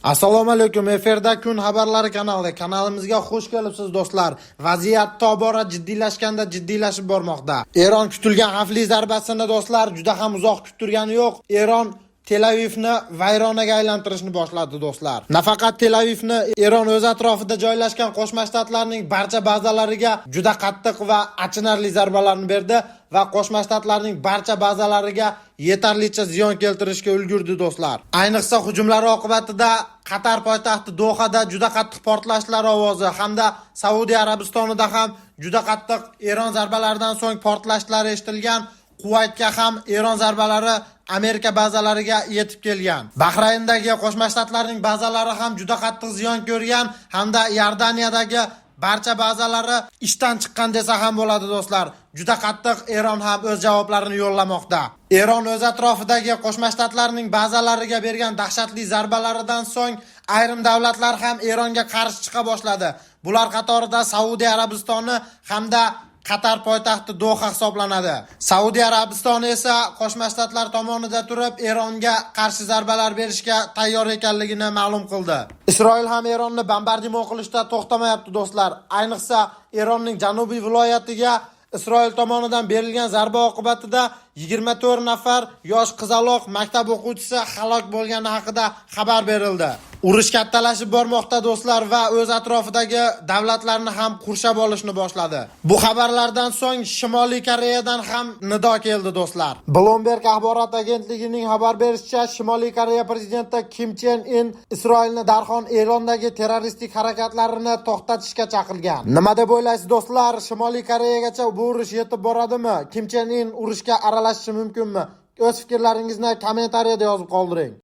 Assalomu alaykum. Efirda kun xabarlari kanalimizga xush kelibsiz do'stlar. Vaziyat tobora jiddiylashib bormoqda. Eron kutilgan xavfli zarbasini do'stlar juda ham uzoq kuttirgani yo'q. Eron Tel Avivni vayronaga aylantirishni boshladi do'stlar. Nafaqat Tel Avivni, Eron o'z atrofida joylashgan Qo'shma Shtatlarning barcha bazalariga juda qattiq va achinarli zarbalarni berdi va Qo'shma Shtatlarning barcha bazalariga yetarlicha ziyon keltirishga ulgurdi do'stlar. Ayniqsa hujumlar oqibatida Qatar poytaxti Dohada juda qattiq portlashlar ovozi hamda Saudiya Arabistonida ham juda qattiq Eron zarbalaridan so'ng portlashlar eshitilgan. Kuvaytga ham Eron zarbalari Amerika bazalariga yetib kelgan. Bahrayndagi Qo'shma Shtatlarning bazalari ham juda qattiq ziyon ko'rgan hamda Iordaniyadagi barcha bazalari ishdan chiqqan desa ham bo'ladi do'stlar. Juda qattiq Eron ham o'z javoblarini yo'llamoqda. Eron o'z atrofidagi Qo'shma Shtatlarning bazalariga bergan dahshatli zarbalaridan so'ng ayrim davlatlar ham Eronga qarshi chiqa boshladi. Bular qatorida Saudiya Arabistoni hamda Qatar poytaxti Doha hisoblanadi. Saudiya Arabistoni esa Qo'shma Shtatlar tomonidan turib Eronga qarshi zarbalar berishga tayyor ekanligini ma'lum qildi. Isroil ham Eronni bombardimon qilishda to'xtamayapti do'stlar. Ayniqsa Eronning janubiy viloyatiga Isroil tomonidan berilgan zarba oqibatida 24 nafar yosh qizaloq maktab o'quvchisi halok bo'lgani haqida xabar berildi. Urush kattalashib bormoqda do'stlar va o'z atrofidagi davlatlarni ham qurshab olishni boshladi. Bu xabarlardan so'ng Shimoliy Koreyadan ham nido keldi do'stlar. Bloomberg axborot agentligining xabar berishicha, Shimoliy Koreya prezidenti Kim Chen In Isroilni darhol Erondagi terroristik harakatlarini to'xtatishga chaqirgan. Nima deb o'ylaysiz do'stlar? Shimoliy Koreyagacha bu urush yetib boradimi? Kim Chen In urushga aralashishi mumkinmi? O'z fikrlaringizni kommentariyada yozib qoldiring.